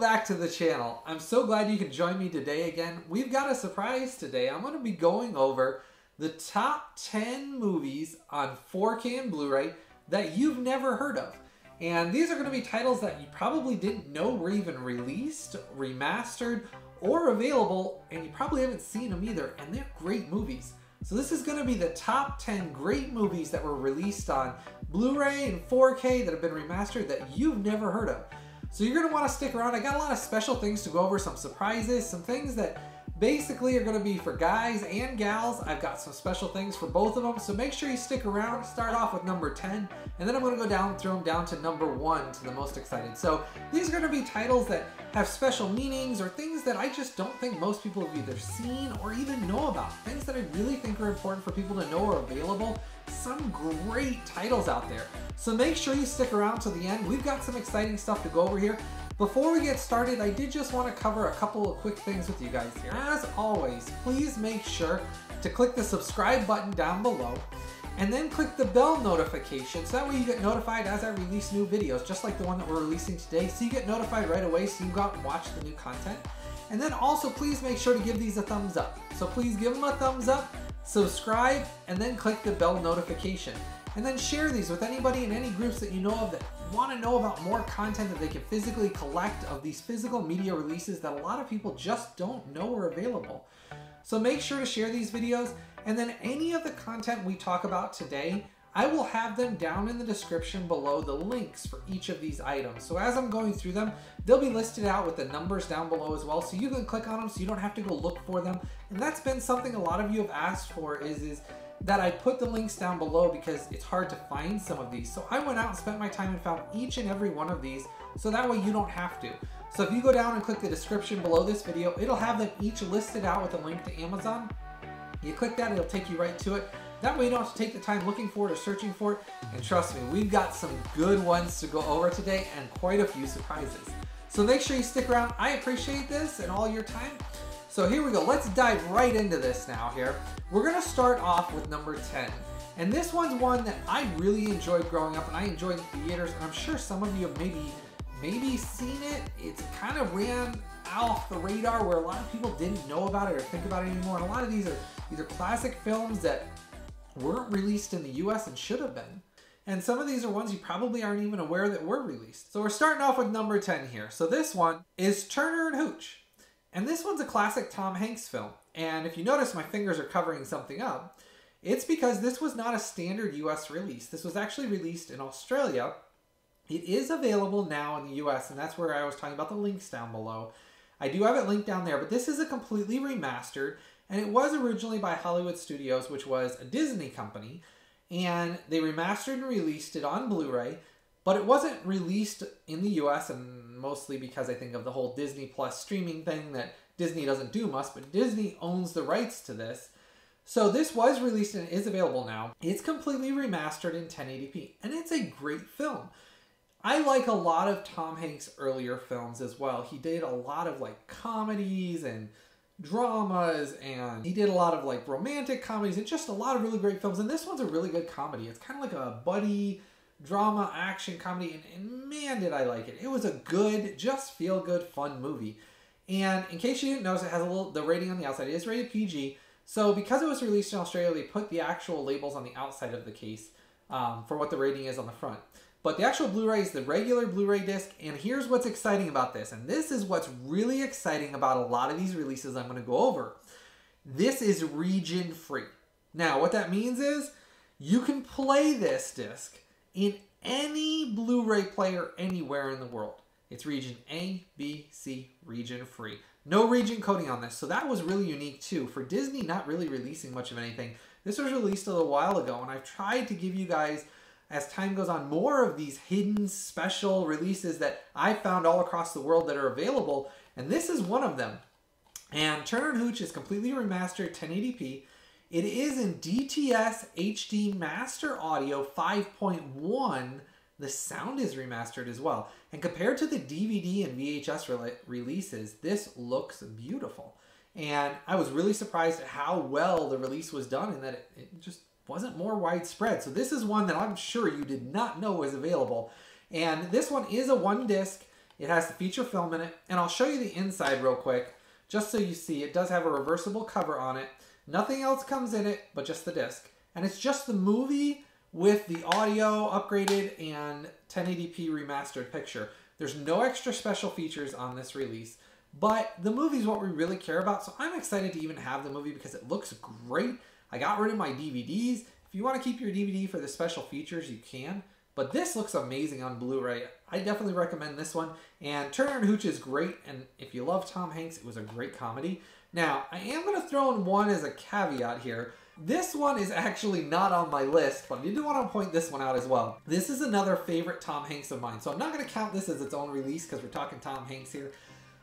back to the channel. I'm so glad you could join me today again. We've got a surprise today. I'm going to be going over the top 10 movies on 4K and Blu-ray that you've never heard of. And these are going to be titles that you probably didn't know were even released, remastered, or available, and you probably haven't seen them either, and they're great movies. So this is going to be the top 10 great movies that were released on Blu-ray and 4K that have been remastered that you've never heard of. So you're going to want to stick around. I got a lot of special things to go over, some surprises, some things that basically are going to be for guys and gals. I've got some special things for both of them, so make sure you stick around. Start off with number 10, and then I'm going to go down through them down to number 1 to the most excited. So these are going to be titles that have special meanings or things that I just don't think most people have either seen or even know about. Things that I really think are important for people to know are available. Some great titles out there. So make sure you stick around to the end. We've got some exciting stuff to go over here. Before we get started, I did just want to cover a couple of quick things with you guys here. As always, please make sure to click the subscribe button down below and then click the bell notification so that way you get notified as I release new videos, just like the one that we're releasing today, so you get notified right away so you go out and watch the new content. And then also please make sure to give these a thumbs up. So please give them a thumbs up, subscribe, and then click the bell notification. And then share these with anybody in any groups that you know of that want to know about more content that they can physically collect of these physical media releases that a lot of people just don't know are available. So make sure to share these videos, and then any of the content we talk about today, I will have them down in the description below, the links for each of these items. So as I'm going through them, they'll be listed out with the numbers down below as well, so you can click on them so you don't have to go look for them. And that's been something a lot of you have asked for, is that I put the links down below because it's hard to find some of these. So I went out and spent my time and found each and every one of these, so that way you don't have to. So if you go down and click the description below this video, it'll have them each listed out with a link to Amazon. You click that, it'll take you right to it. That way you don't have to take the time looking for it or searching for it. And trust me, we've got some good ones to go over today and quite a few surprises. So make sure you stick around. I appreciate this and all your time. So here we go. Let's dive right into this now here. We're going to start off with number 10. And this one's one that I really enjoyed growing up, and I enjoyed in theaters, and I'm sure some of you have maybe seen it. It's kind of ran off the radar where a lot of people didn't know about it or think about it anymore. And a lot of these are either classic films that weren't released in the US and should have been. And some of these are ones you probably aren't even aware that were released. So we're starting off with number 10 here. So this one is Turner and Hooch. And this one's a classic Tom Hanks film. And if you notice my fingers are covering something up, it's because this was not a standard US release. This was actually released in Australia. It is available now in the US, and that's where I was talking about the links down below. I do have it linked down there, but this is a completely remastered, and it was originally by Hollywood Studios, which was a Disney company, and they remastered and released it on Blu-ray, but it wasn't released in the US, and mostly because I think of the whole Disney Plus streaming thing that Disney doesn't do much, but Disney owns the rights to this. So this was released and is available now. It's completely remastered in 1080p, and it's a great film. I like a lot of Tom Hanks' earlier films as well. He did a lot of like comedies and dramas, and he did a lot of like romantic comedies and just a lot of really great films. And this one's a really good comedy. It's kind of like a buddy drama action comedy, and man did I like it. It was a good, just feel good, fun movie. And in case you didn't notice, it has the rating on the outside. It is rated PG. So because it was released in Australia, they put the actual labels on the outside of the case for what the rating is on the front. But the actual Blu-ray is the regular Blu-ray disc, and here's what's exciting about this. And this is what's really exciting about a lot of these releases I'm going to go over. This is region-free. Now, what that means is you can play this disc in any Blu-ray player anywhere in the world. It's region A, B, C, region-free. No region coding on this, so that was really unique too. For Disney not really releasing much of anything, this was released a little while ago, and I've tried to give you guys, as time goes on, more of these hidden special releases that I found all across the world that are available, and this is one of them. And Turner and Hooch is completely remastered 1080p. It is in DTS HD Master Audio 5.1. The sound is remastered as well. And compared to the DVD and VHS releases, this looks beautiful. And I was really surprised at how well the release was done, and that it just wasn't more widespread. So this is one that I'm sure you did not know was available. And this one is a one disc. It has the feature film in it, and I'll show you the inside real quick, just so you see. It does have a reversible cover on it. Nothing else comes in it but just the disc. And it's just the movie with the audio upgraded and 1080p remastered picture. There's no extra special features on this release, but the movie is what we really care about. So I'm excited to even have the movie because it looks great. I got rid of my DVDs. If you want to keep your DVD for the special features, you can. But this looks amazing on Blu-ray. I definitely recommend this one. And Turner and Hooch is great. And if you love Tom Hanks, it was a great comedy. Now, I am going to throw in one as a caveat here. This one is actually not on my list, but I did want to point this one out as well. This is another favorite Tom Hanks of mine. So I'm not going to count this as its own release because we're talking Tom Hanks here.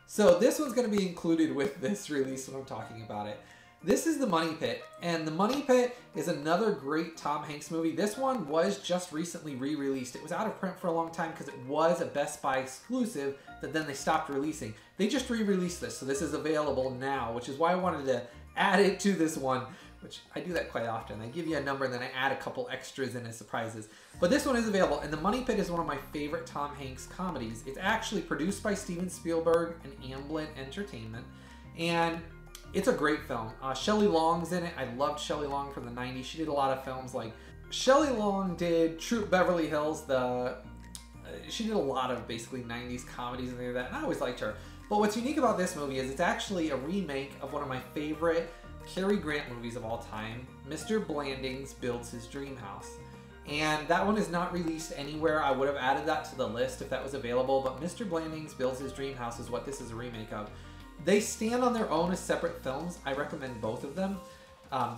So this one's going to be included with this release when I'm talking about it. This is The Money Pit, and The Money Pit is another great Tom Hanks movie. This one was just recently re-released. It was out of print for a long time because it was a Best Buy exclusive that then they stopped releasing. They just re-released this, so this is available now, which is why I wanted to add it to this one, which I do that quite often. I give you a number and then I add a couple extras in as surprises. But this one is available, and The Money Pit is one of my favorite Tom Hanks comedies. It's actually produced by Steven Spielberg and Amblin Entertainment, and it's a great film. Shelley Long's in it. I loved Shelley Long from the 90s. She did a lot of films like... Shelley Long did Troop Beverly Hills. She did a lot of basically 90s comedies and things like that, and I always liked her. But what's unique about this movie is it's actually a remake of one of my favorite Cary Grant movies of all time, Mr. Blandings Builds His Dream House. And that one is not released anywhere. I would have added that to the list if that was available, but Mr. Blandings Builds His Dream House is what this is a remake of. They stand on their own as separate films. I recommend both of them.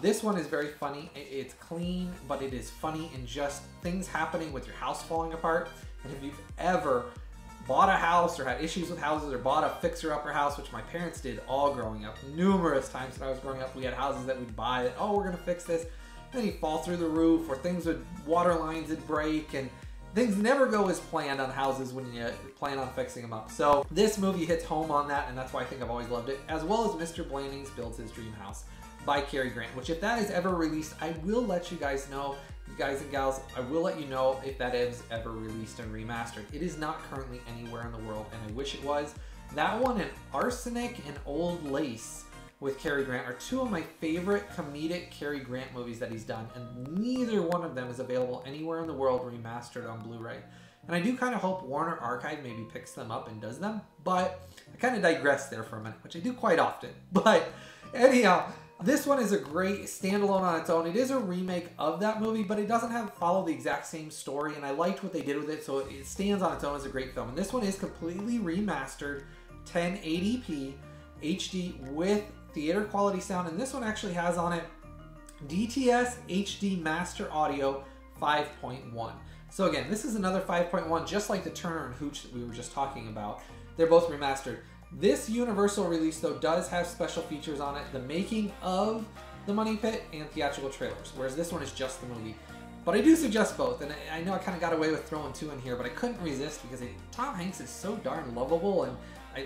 This one is very funny. It's clean, but it is funny in just things happening with your house falling apart. And if you've ever bought a house or had issues with houses or bought a fixer-upper house, which my parents did all growing up, numerous times when I was growing up, we had houses that we'd buy that, oh, we're going to fix this. And then you'd fall through the roof, or things would, water lines would break, and things never go as planned on houses when you plan on fixing them up. So this movie hits home on that, and that's why I think I've always loved it, as well as Mr. Blandings Builds His Dream House by Cary Grant, which if that is ever released, I will let you guys know, you guys and gals, I will let you know if that is ever released and remastered. It is not currently anywhere in the world, and I wish it was. That one and Arsenic and Old Lace with Cary Grant are two of my favorite comedic Cary Grant movies that he's done, and neither one of them is available anywhere in the world remastered on Blu-ray. And I do kind of hope Warner Archive maybe picks them up and does them, but I kind of digress there for a minute, which I do quite often. But anyhow, this one is a great standalone on its own. It is a remake of that movie, but it doesn't follow the exact same story, and I liked what they did with it, so it stands on its own as a great film. And this one is completely remastered, 1080p HD with theater quality sound, and this one actually has on it DTS HD Master Audio 5.1. So again, this is another 5.1, just like the Turner and Hooch that we were just talking about. They're both remastered. This Universal release, though, does have special features on it, the making of The Money Pit and theatrical trailers, whereas this one is just the movie. But I do suggest both, and I know I kind of got away with throwing two in here, but I couldn't resist because Tom Hanks is so darn lovable, and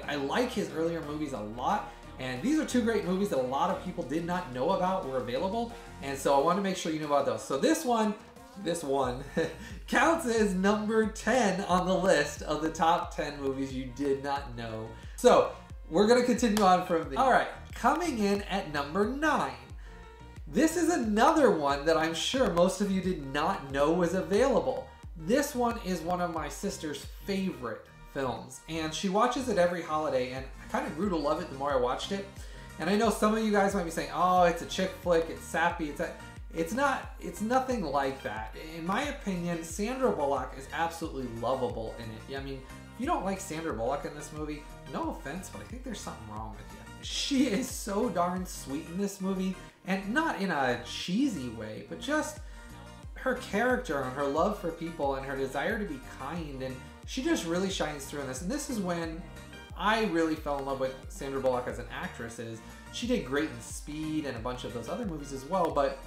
I like his earlier movies a lot. And these are two great movies that a lot of people did not know about were available, and so I wanted to make sure you knew about those. So this one counts as number 10 on the list of the top 10 movies you did not know. So we're going to continue on from there. All right, coming in at number 9. This is another one that I'm sure most of you did not know was available. This one is one of my sister's favorite films, and she watches it every holiday, and I kind of grew to love it the more I watched it. And I know some of you guys might be saying, oh, it's a chick flick, it's sappy, it's nothing like that. In my opinion, Sandra Bullock is absolutely lovable in it. I mean, if you don't like Sandra Bullock in this movie, no offense, but I think there's something wrong with you. She is so darn sweet in this movie, and not in a cheesy way, but just her character and her love for people and her desire to be kind, and she just really shines through in this. And this is when I really fell in love with Sandra Bullock as an actress. She did great in Speed and a bunch of those other movies as well, but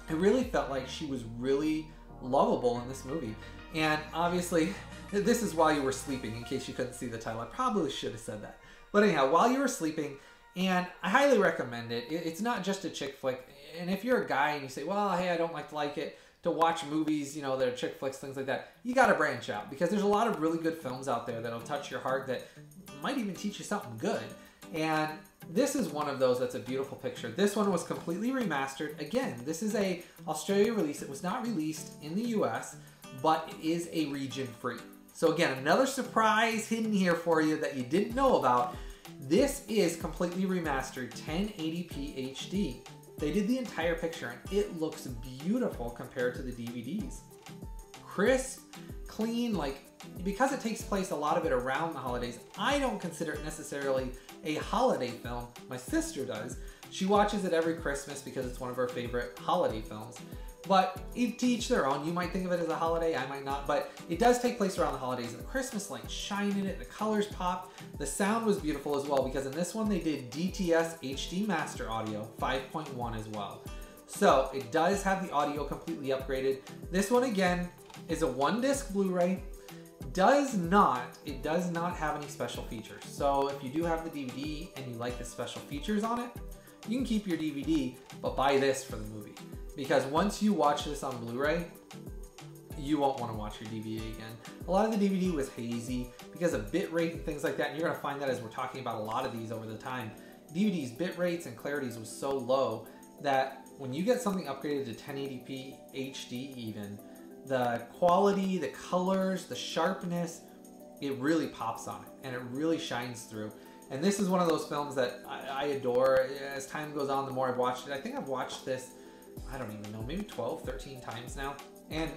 I really felt like she was really lovable in this movie. And obviously, this is While You Were Sleeping, in case you couldn't see the title. I probably should have said that. But anyhow, While You Were Sleeping, and I highly recommend it. It's not just a chick flick. And if you're a guy and you say, well, hey, I don't like it, to watch movies, you know, that are chick flicks, things like that, you got to branch out, because there's a lot of really good films out there that'll touch your heart, that might even teach you something good. And this is one of those that's a beautiful picture. This one was completely remastered. Again, this is a Australia release. It was not released in the US, but it is a region free. So again, another surprise hidden here for you that you didn't know about. This is completely remastered 1080p HD. They did the entire picture and it looks beautiful compared to the DVDs. Crisp, clean, like, because it takes place a lot of it around the holidays, I don't consider it necessarily a holiday film. My sister does. She watches it every Christmas because it's one of her favorite holiday films. But to each their own. You might think of it as a holiday, I might not, but it does take place around the holidays, and the Christmas lights shine in it, the colors pop. The sound was beautiful as well, because in this one they did DTS HD Master Audio 5.1 as well. So it does have the audio completely upgraded. This one again is a 1-disc Blu-ray. It does not have any special features. So if you do have the DVD and you like the special features on it, you can keep your DVD, but buy this for the movie. Because once you watch this on Blu-ray, you won't want to watch your DVD again. A lot of the DVD was hazy because of bit rate and things like that. And you're going to find that as we're talking about a lot of these over the time. DVD's bit rates and clarities was so low that when you get something upgraded to 1080p HD even, the quality, the colors, the sharpness, it really pops on it and it really shines through. And this is one of those films that I adore. As time goes on, the more I've watched it, I think I've watched this, I don't even know, maybe 12, 13 times now. And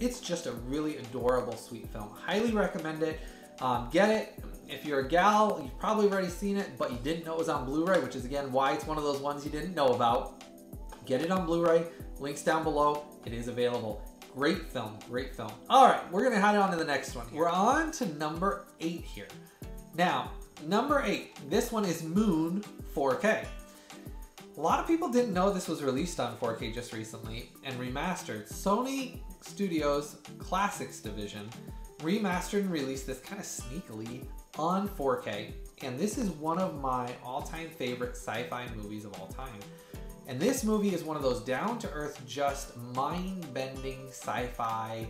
it's just a really adorable, sweet film. Highly recommend it. Get it. If you're a gal, you've probably already seen it, but you didn't know it was on Blu-ray, which is again why it's one of those ones you didn't know about. Get it on Blu-ray. Links down below. It is available. Great film, great film. All right, we're gonna head on to the next one here. We're on to number 8 here. Now, number 8, this one is Moon 4K. A lot of people didn't know this was released on 4K just recently and remastered. Sony Studios Classics division remastered and released this kind of sneakily on 4K. And this is one of my all-time favorite sci-fi movies of all time. And this movie is one of those down-to-earth, just mind-bending sci-fi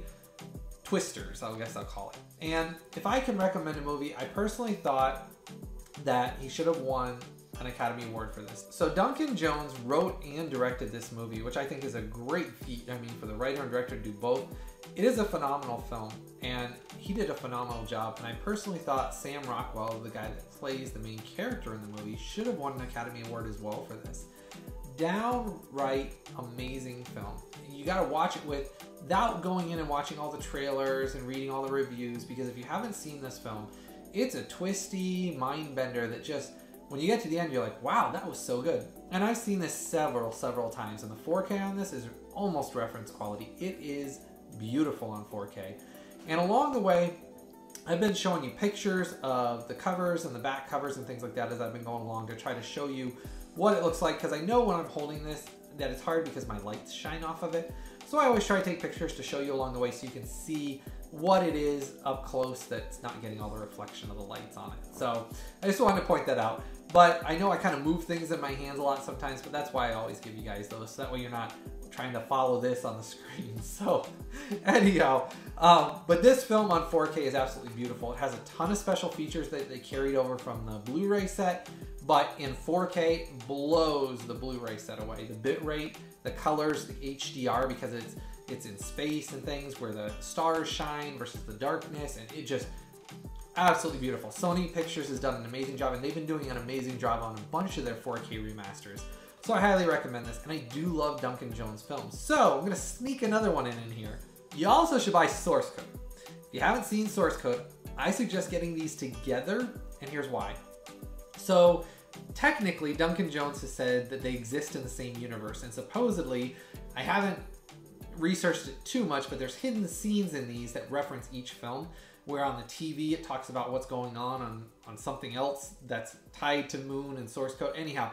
twisters, I guess I'll call it. And if I can recommend a movie, I personally thought that he should have won an Academy Award for this. So Duncan Jones wrote and directed this movie, which I think is a great feat. I mean, for the writer and director to do both, it is a phenomenal film, and he did a phenomenal job. And I personally thought Sam Rockwell, the guy that plays the main character in the movie, should have won an Academy Award as well for this. Downright amazing film. You got to watch it without going in and watching all the trailers and reading all the reviews, because if you haven't seen this film, it's a twisty mind bender that just, when you get to the end, you're like, wow, that was so good. And I've seen this several times, and the 4K on this is almost reference quality. It is beautiful on 4K. And along the way, I've been showing you pictures of the covers and the back covers and things like that as I've been going along to try to show you what it looks like, because I know when I'm holding this that it's hard because my lights shine off of it. So I always try to take pictures to show you along the way so you can see what it is up close that's not getting all the reflection of the lights on it. So I just wanted to point that out. But I know I kind of move things in my hands a lot sometimes, but that's why I always give you guys those, so that way you're not trying to follow this on the screen. So anyhow, but this film on 4K is absolutely beautiful. It has a ton of special features that they carried over from the Blu-ray set, but in 4K blows the Blu-ray set away. The bit rate, the colors, the HDR, because it's in space and things where the stars shine versus the darkness, and it just absolutely beautiful. Sony Pictures has done an amazing job, and they've been doing an amazing job on a bunch of their 4K remasters. So I highly recommend this, and I do love Duncan Jones films. So I'm going to sneak another one in here. You also should buy Source Code. If you haven't seen Source Code, I suggest getting these together, and here's why. So technically, Duncan Jones has said that they exist in the same universe, and supposedly, I haven't researched it too much, but there's hidden scenes in these that reference each film, where on the TV it talks about what's going on something else that's tied to Moon and Source Code. Anyhow,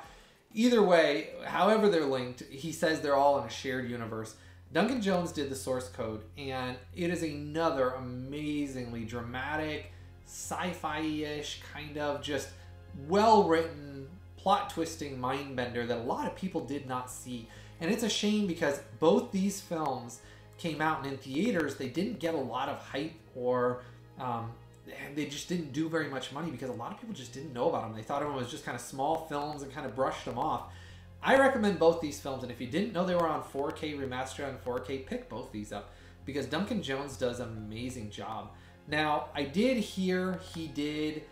either way, however they're linked, he says they're all in a shared universe. Duncan Jones did the Source Code, and it is another amazingly dramatic, sci-fi-ish, kind of just well-written, plot-twisting mind bender that a lot of people did not see. And it's a shame because both these films came out and in theaters, they didn't get a lot of hype, or they just didn't do very much money because a lot of people just didn't know about them. They thought of them as just kind of small films and kind of brushed them off. I recommend both these films, and if you didn't know they were on 4K remastered on 4K, pick both these up because Duncan Jones does an amazing job. Now, I did hear he did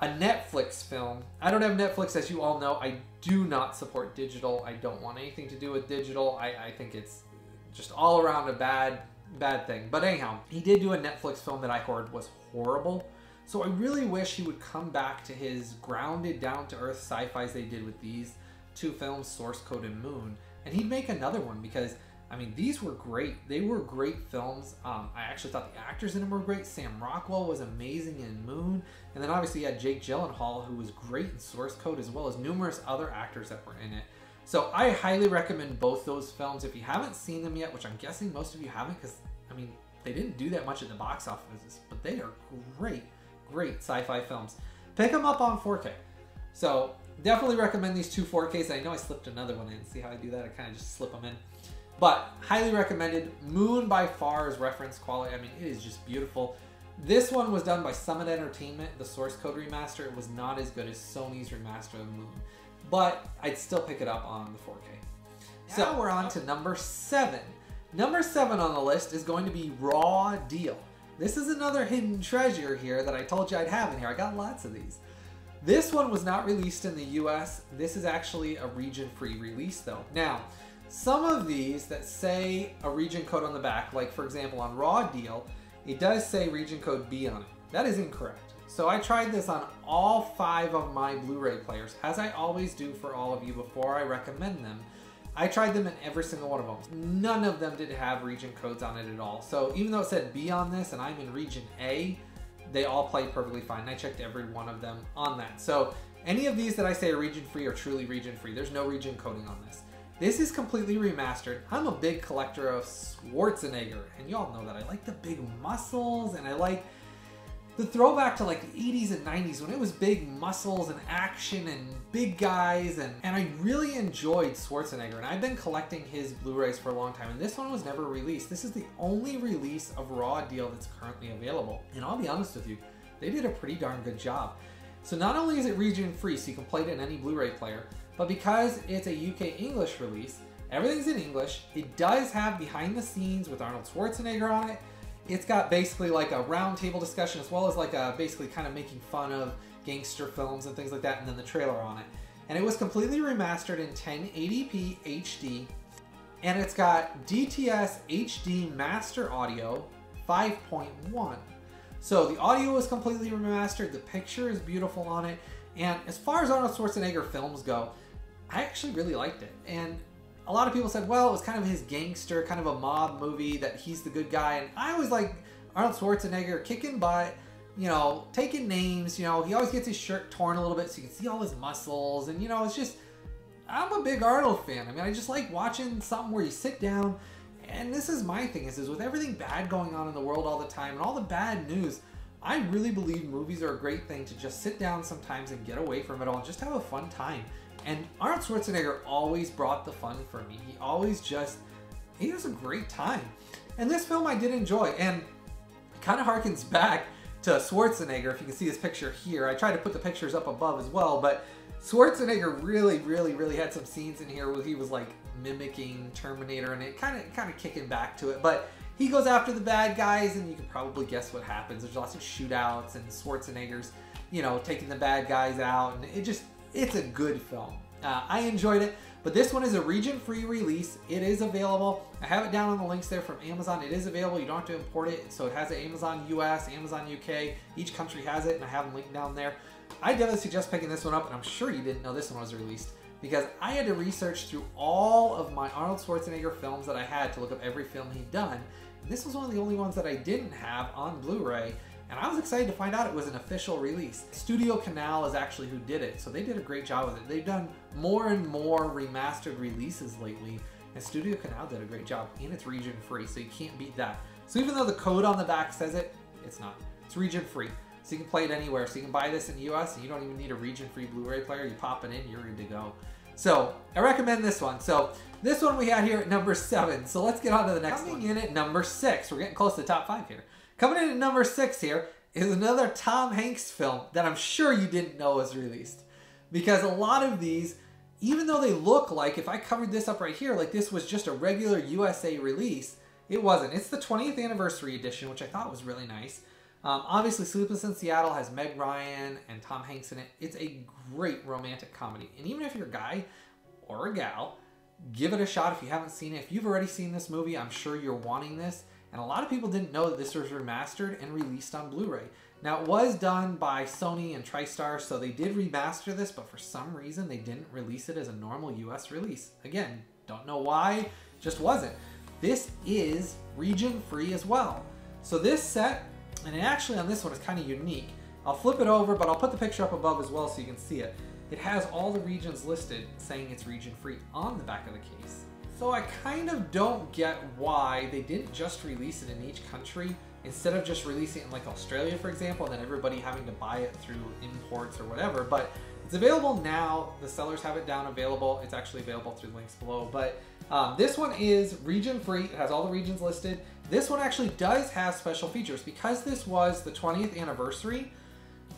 a Netflix film. I don't have Netflix, as you all know. I do not support digital. I don't want anything to do with digital. I think it's just all around a bad thing. But anyhow, he did do a Netflix film that I heard was horrible. So I really wish he would come back to his grounded, down-to-earth sci-fis they did with these two films, Source Code and Moon, and he'd make another one because, I mean, these were great. They were great films. I actually thought the actors in them were great. Sam Rockwell was amazing in Moon, and then obviously you had Jake Gyllenhaal, who was great in Source Code, as well as numerous other actors that were in it. So I highly recommend both those films. If you haven't seen them yet, which I'm guessing most of you haven't, because, I mean, they didn't do that much at the box office, but they are great, great sci-fi films. Pick them up on 4K. So definitely recommend these two 4Ks. I know I slipped another one in. See how I do that? I kind of just slip them in. But highly recommended. Moon by far is reference quality. I mean, it is just beautiful. This one was done by Summit Entertainment, the Source Code remaster. It was not as good as Sony's remaster of Moon, but I'd still pick it up on the 4K. So we're on to number 7. Number 7 on the list is going to be Raw Deal. This is another hidden treasure here that I told you I'd have in here. I got lots of these. This one was not released in the US. This is actually a region-free release though. Now, some of these that say a region code on the back, like for example on Raw Deal, it does say region code B on it. That is incorrect. So I tried this on all 5 of my Blu-ray players, as I always do for all of you before I recommend them. I tried them in every single one of them. None of them did have region codes on it at all. So even though it said B on this and I'm in region A, they all play perfectly fine. I checked every one of them on that. So any of these that I say are region free are truly region free. There's no region coding on this. This is completely remastered. I'm a big collector of Schwarzenegger, and y'all know that. I like the big muscles, and I like the throwback to like the 80s and 90s when it was big muscles and action and big guys, and I really enjoyed Schwarzenegger, and I've been collecting his Blu-rays for a long time, and this one was never released. This is the only release of Raw Deal that's currently available, and I'll be honest with you, they did a pretty darn good job. So not only is it region free, so you can play it in any Blu-ray player, but because it's a UK English release, everything's in English. It does have behind the scenes with Arnold Schwarzenegger on it. It's got basically like a roundtable discussion, as well as like a basically kind of making fun of gangster films and things like that, and then the trailer on it. And it was completely remastered in 1080p HD, and it's got DTS HD Master Audio 5.1. So the audio is completely remastered, the picture is beautiful on it, and as far as Arnold Schwarzenegger films go, I actually really liked it. And a lot of people said, well, it was kind of his gangster, kind of a mob movie, that he's the good guy. And I always like Arnold Schwarzenegger kicking butt, you know, taking names. You know, he always gets his shirt torn a little bit so you can see all his muscles. And, you know, it's just, I'm a big Arnold fan. I mean, I just like watching something where you sit down. And this is my thing, is with everything bad going on in the world all the time and all the bad news, I really believe movies are a great thing to just sit down sometimes and get away from it all and just have a fun time. And Arnold Schwarzenegger always brought the fun for me. He always just, he was a great time. And this film I did enjoy, and it kind of harkens back to Schwarzenegger, if you can see his picture here. I tried to put the pictures up above as well, but Schwarzenegger really had some scenes in here where he was like mimicking Terminator, and it kind of kicking back to it. But he goes after the bad guys, and you can probably guess what happens. There's lots of shootouts, and Schwarzenegger's, you know, taking the bad guys out, and it's a good film. I enjoyed it, but this one is a region-free release. It is available. I have it down on the links there from Amazon. It is available. You don't have to import it. So it has an Amazon US, Amazon UK. Each country has it, and I have them linked down there. I definitely suggest picking this one up, and I'm sure you didn't know this one was released, because I had to research through all of my Arnold Schwarzenegger films that I had to look up every film he'd done. And this was one of the only ones that I didn't have on Blu-ray. And I was excited to find out it was an official release. Studio Canal is actually who did it, so they did a great job with it. They've done more and more remastered releases lately, and Studio Canal did a great job, and it's region free, so you can't beat that. So even though the code on the back says it, it's not. It's region free, so you can play it anywhere. So you can buy this in the US, and you don't even need a region free Blu-ray player. You pop it in, you're good to go. So I recommend this one. So this one we had here at number 7. So let's get on to the next one. Coming in at number 6. We're getting close to the top 5 here. Coming in at number 6 here is another Tom Hanks film that I'm sure you didn't know was released. Because a lot of these, even though they look like, if I covered this up right here, like this was just a regular USA release, it wasn't. It's the 20th anniversary edition, which I thought was really nice. Obviously, Sleepless in Seattle has Meg Ryan and Tom Hanks in it. It's a great romantic comedy. And even if you're a guy or a gal, give it a shot if you haven't seen it. If you've already seen this movie, I'm sure you're wanting this. And a lot of people didn't know that this was remastered and released on Blu-ray. Now, it was done by Sony and TriStar, so they did remaster this, but for some reason, they didn't release it as a normal US release. Again, don't know why, just wasn't. This is region-free as well. So this set, and actually on this one, is kind of unique. I'll flip it over, but I'll put the picture up above as well so you can see it. It has all the regions listed saying it's region-free on the back of the case. So I kind of don't get why they didn't just release it in each country instead of just releasing it in like Australia, for example, and then everybody having to buy it through imports or whatever. But it's available now. The sellers have it down available. It's actually available through links below. But this one is region-free. It has all the regions listed. This one actually does have special features. Because this was the 20th anniversary,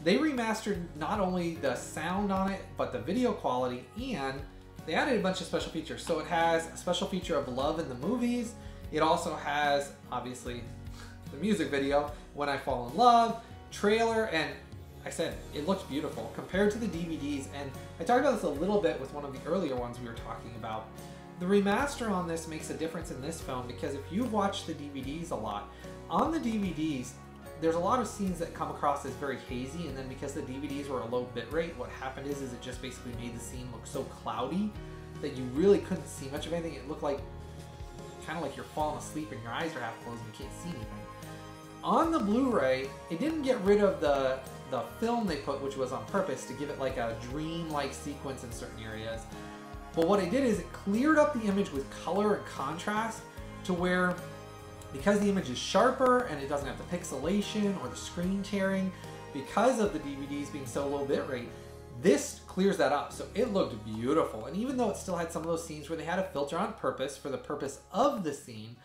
they remastered not only the sound on it, but the video quality, and they added a bunch of special features. So it has a special feature of love in the movies. It also has, obviously, the music video, When I Fall in Love, trailer, and I said, it looks beautiful compared to the DVDs. And I talked about this a little bit with one of the earlier ones we were talking about. The remaster on this makes a difference in this film because if you've watched the DVDs a lot, on the DVDs, there's a lot of scenes that come across as very hazy, and then because the DVDs were a low bitrate, what happened is it just basically made the scene look so cloudy that you really couldn't see much of anything. It looked like, kind of like you're falling asleep and your eyes are half closed and you can't see anything. On the Blu-ray, it didn't get rid of the film they put, which was on purpose to give it like a dream-like sequence in certain areas. But what it did is it cleared up the image with color and contrast to where, because the image is sharper and it doesn't have the pixelation or the screen tearing, because of the DVDs being so low bitrate, this clears that up. So it looked beautiful. And even though it still had some of those scenes where they had a filter on purpose for the purpose of the scene,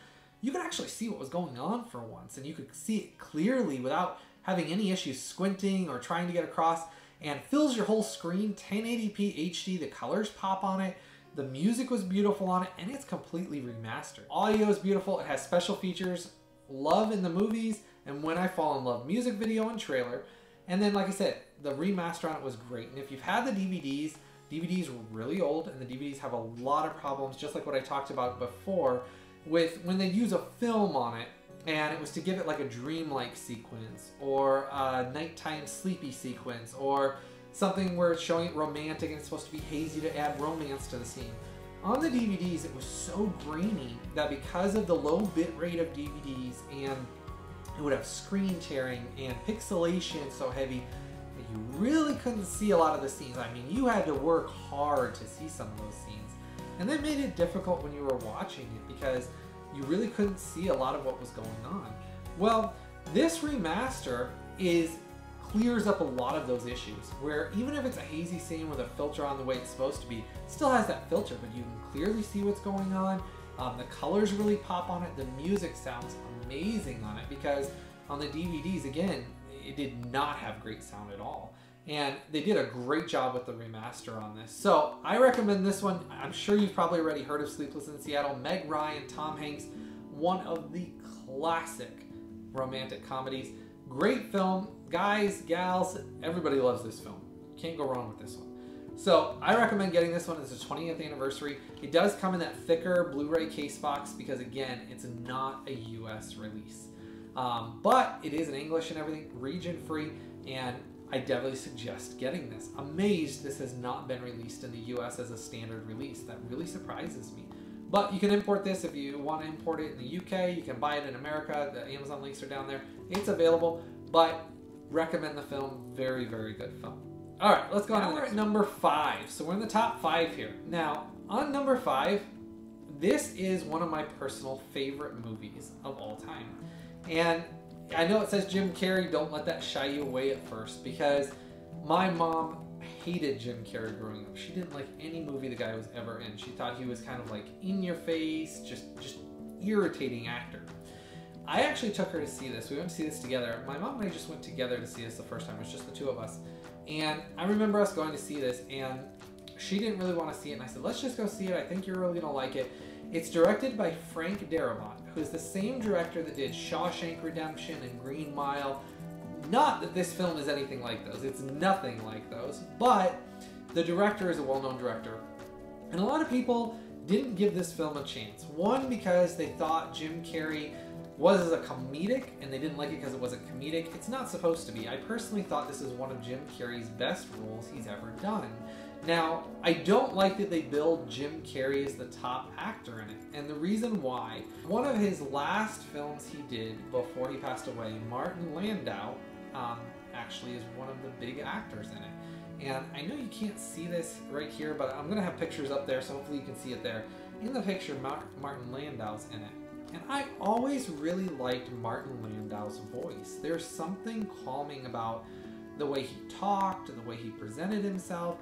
you could actually see what was going on for once. And you could see it clearly without having any issues squinting or trying to get across, and fills your whole screen, 1080p HD, the colors pop on it. The music was beautiful on it, and it's completely remastered. Audio is beautiful. It has special features, love in the movies, and When I Fall in Love music video and trailer. And then, like I said, the remaster on it was great. And if you've had the DVDs were really old, and the DVDs have a lot of problems, just like what I talked about before, with when they use a film on it, and it was to give it like a dreamlike sequence, or a nighttime sleepy sequence, or something where it's showing it romantic and it's supposed to be hazy to add romance to the scene. On the DVDs, it was so grainy that because of the low bit rate of DVDs, and it would have screen tearing and pixelation so heavy that you really couldn't see a lot of the scenes. I mean, you had to work hard to see some of those scenes. And that made it difficult when you were watching it because you really couldn't see a lot of what was going on. Well, this remaster clears up a lot of those issues, where even if it's a hazy scene with a filter on the way it's supposed to be, it still has that filter, but you can clearly see what's going on. The colors really pop on it. The music sounds amazing on it because on the DVDs, again, it did not have great sound at all. And they did a great job with the remaster on this. So I recommend this one. I'm sure you've probably already heard of Sleepless in Seattle. Meg Ryan, Tom Hanks, one of the classic romantic comedies. Great film. Guys, gals, everybody loves this film. Can't go wrong with this one. So I recommend getting this one. It's the 20th anniversary. It does come in that thicker Blu-ray case box because, again, it's not a US release. But it is in English and everything, region-free, and I definitely suggest getting this. Amazed this has not been released in the US as a standard release. That really surprises me. But you can import this if you want to import it in the UK. You can buy it in America. The Amazon links are down there. It's available, but recommend the film. Very, very good film. All right, let's go on. We're at number 5. So we're in the top 5 here. Now, on number 5, this is one of my personal favorite movies of all time. And I know it says Jim Carrey, don't let that shy you away at first, because my mom hated Jim Carrey growing up. She didn't like any movie the guy was ever in. She thought he was kind of like in your face, just irritating actor. I actually took her to see this. We went to see this together. My mom and I just went together to see this the first time. It was just the two of us. And I remember us going to see this, and she didn't really want to see it. And I said, let's just go see it. I think you're really going to like it. It's directed by Frank Darabont, who's the same director that did Shawshank Redemption and Green Mile. Not that this film is anything like those. It's nothing like those. But the director is a well-known director. And a lot of people didn't give this film a chance. One, because they thought Jim Carrey was a comedic, and they didn't like it because it wasn't comedic. It's not supposed to be. I personally thought this is one of Jim Carrey's best roles he's ever done. Now, I don't like that they build Jim Carrey as the top actor in it, and the reason why, one of his last films he did before he passed away, Martin Landau, actually is one of the big actors in it. And I know you can't see this right here, but I'm going to have pictures up there, so hopefully you can see it there. In the picture, Martin Landau's in it. And I always really liked Martin Landau's voice. There's something calming about the way he talked, the way he presented himself,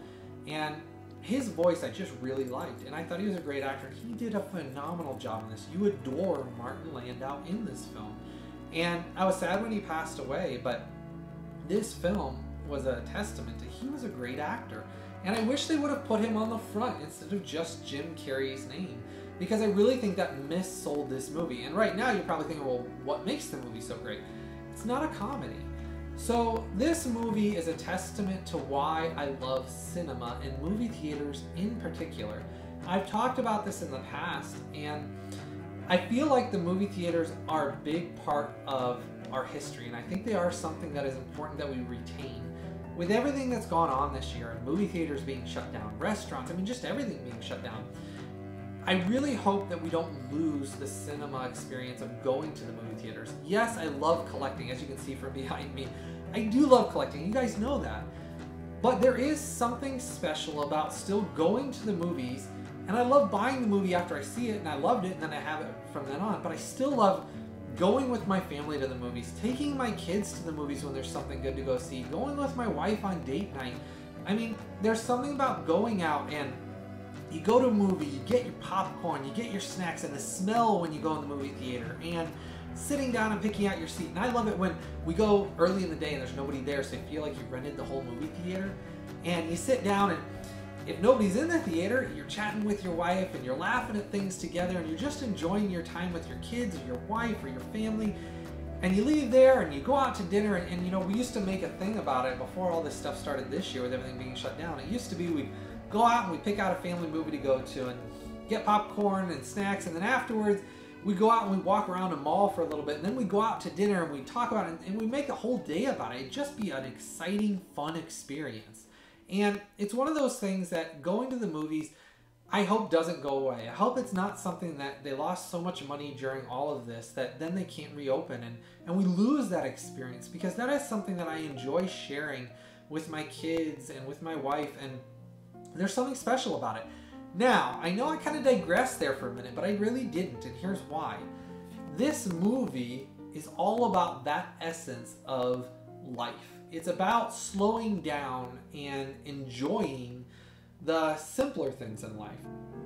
and his voice I just really liked. And I thought he was a great actor. He did a phenomenal job in this. You adore Martin Landau in this film. And I was sad when he passed away, but this film was a testament to he was a great actor. And I wish they would have put him on the front instead of just Jim Carrey's name, because I really think that missold this movie. And right now you're probably thinking, well, what makes the movie so great? It's not a comedy. So this movie is a testament to why I love cinema and movie theaters in particular. I've talked about this in the past, and I feel like the movie theaters are a big part of our history, and I think they are something that is important that we retain. With everything that's gone on this year, and movie theaters being shut down, restaurants, I mean just everything being shut down, I really hope that we don't lose the cinema experience of going to the movie theaters. Yes, I love collecting, as you can see from behind me. I do love collecting, you guys know that. But there is something special about still going to the movies, and I love buying the movie after I see it, and I loved it, and then I have it from then on. But I still love going with my family to the movies, taking my kids to the movies when there's something good to go see, going with my wife on date night. I mean, there's something about going out and you go to a movie, you get your popcorn, you get your snacks, and the smell when you go in the movie theater, and sitting down and picking out your seat. And I love it when we go early in the day and there's nobody there, so you feel like you rented the whole movie theater. And you sit down, and if nobody's in the theater, you're chatting with your wife and you're laughing at things together, and you're just enjoying your time with your kids or your wife or your family. And you leave there and you go out to dinner, and you know, we used to make a thing about it before all this stuff started this year with everything being shut down. It used to be we'd go out and we'd pick out a family movie to go to and get popcorn and snacks, and then afterwards we'd go out and we'd walk around a mall for a little bit, and then we'd go out to dinner and we'd talk about it, and we'd make a whole day about it. It'd just be an exciting, fun experience. And it's one of those things that going to the movies, I hope doesn't go away. I hope it's not something that they lost so much money during all of this that then they can't reopen, and we lose that experience, because that is something that I enjoy sharing with my kids and with my wife, and there's something special about it. Now, I know I kind of digressed there for a minute, but I really didn't, and here's why. This movie is all about that essence of life. It's about slowing down and enjoying the simpler things in life.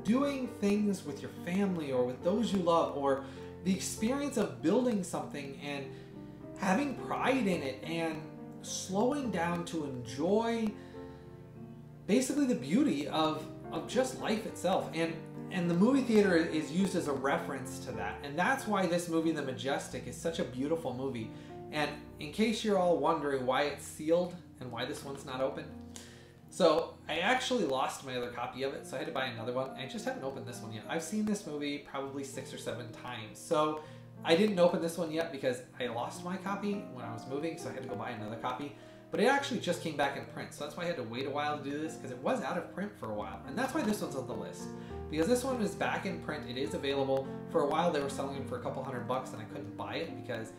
Doing things with your family or with those you love, or the experience of building something and having pride in it, and slowing down to enjoy basically the beauty of just life itself. And the movie theater is used as a reference to that. And that's why this movie, The Majestic, is such a beautiful movie. And in case you're all wondering why it's sealed and why this one's not open, so I actually lost my other copy of it, so I had to buy another one. I just haven't opened this one yet. I've seen this movie probably 6 or 7 times. So I didn't open this one yet because I lost my copy when I was moving, so I had to go buy another copy. But it actually just came back in print, so that's why I had to wait a while to do this, because it was out of print for a while. And that's why this one's on the list, because this one is back in print. It is available. For a while they were selling them for a couple $100, and I couldn't buy it because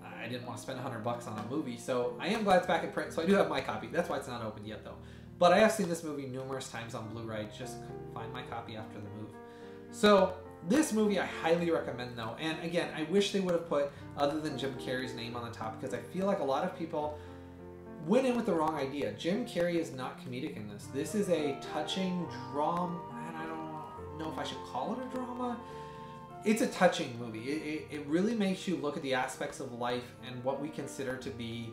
I didn't want to spend $100 on a movie. So I am glad it's back in print, so I do have my copy. That's why it's not open yet though. But I have seen this movie numerous times on Blu-ray, just couldn't find my copy after the move. So this movie I highly recommend though. And again, I wish they would have put other than Jim Carrey's name on the top, because I feel like a lot of people went in with the wrong idea. Jim Carrey is not comedic in this. This is a touching drama, and I don't know if I should call it a drama. It's a touching movie. It really makes you look at the aspects of life and what we consider to be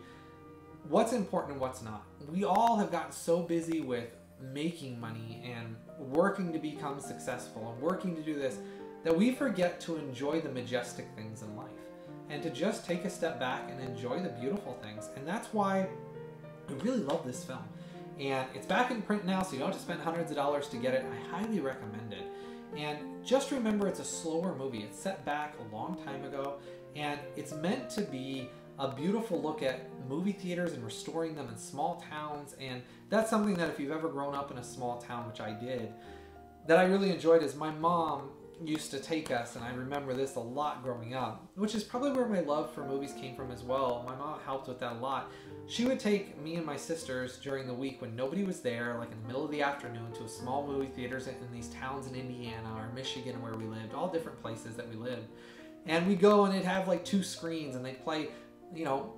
what's important and what's not. We all have gotten so busy with making money and working to become successful and working to do this that we forget to enjoy the majestic things in life and to just take a step back and enjoy the beautiful things. And that's why I really love this film. And it's back in print now, so you don't have to spend hundreds of dollars to get it. I highly recommend it. And just remember, it's a slower movie. It's set back a long time ago, and it's meant to be a beautiful look at movie theaters and restoring them in small towns. And that's something that if you've ever grown up in a small town, which I did, that I really enjoyed. Is my mom used to take us, and I remember this a lot growing up, which is probably where my love for movies came from as well. My mom helped with that a lot. She would take me and my sisters during the week when nobody was there, like in the middle of the afternoon, to a small movie theaters in these towns in Indiana or Michigan where we lived, all different places that we lived. And we'd go and it'd have like 2 screens, and they'd play, you know,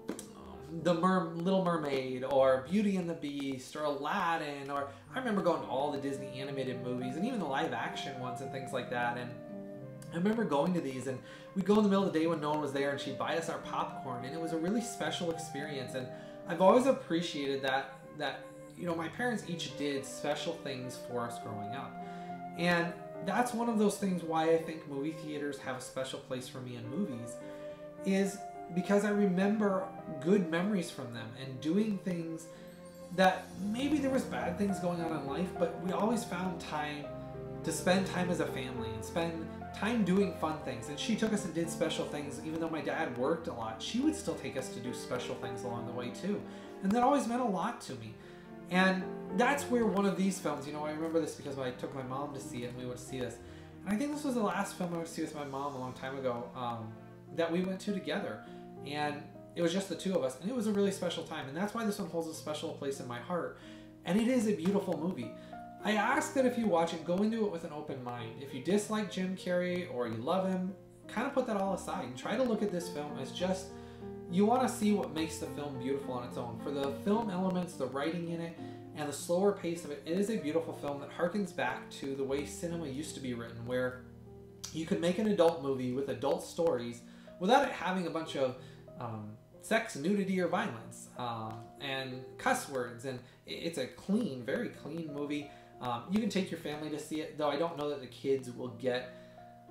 Little Mermaid or Beauty and the Beast or Aladdin, or I remember going to all the Disney animated movies and even the live action ones and things like that. And I remember going to these, and we'd go in the middle of the day when no one was there, and she'd buy us our popcorn, and it was a really special experience. And I've always appreciated that you know, my parents each did special things for us growing up. And that's one of those things why I think movie theaters have a special place for me in movies, is because I remember good memories from them and doing things that maybe there was bad things going on in life, but we always found time to spend time as a family and spend time doing fun things. And she took us and did special things. Even though my dad worked a lot, she would still take us to do special things along the way too. And that always meant a lot to me. And that's where one of these films, you know, I remember this because when I took my mom to see it and we went to see this. And I think this was the last film I went to see with my mom a long time ago that we went to together. And it was just the 2 of us, and it was a really special time. And that's why this one holds a special place in my heart. And it is a beautiful movie. I ask that if you watch it, go into it with an open mind. If you dislike Jim Carrey or you love him, kind of put that all aside and try to look at this film as just, you want to see what makes the film beautiful on its own. For the film elements, the writing in it, and the slower pace of it, it is a beautiful film that harkens back to the way cinema used to be written, where you could make an adult movie with adult stories without it having a bunch of sex, nudity, or violence, and cuss words. And it's a clean, very clean movie. You can take your family to see it, though I don't know that the kids will get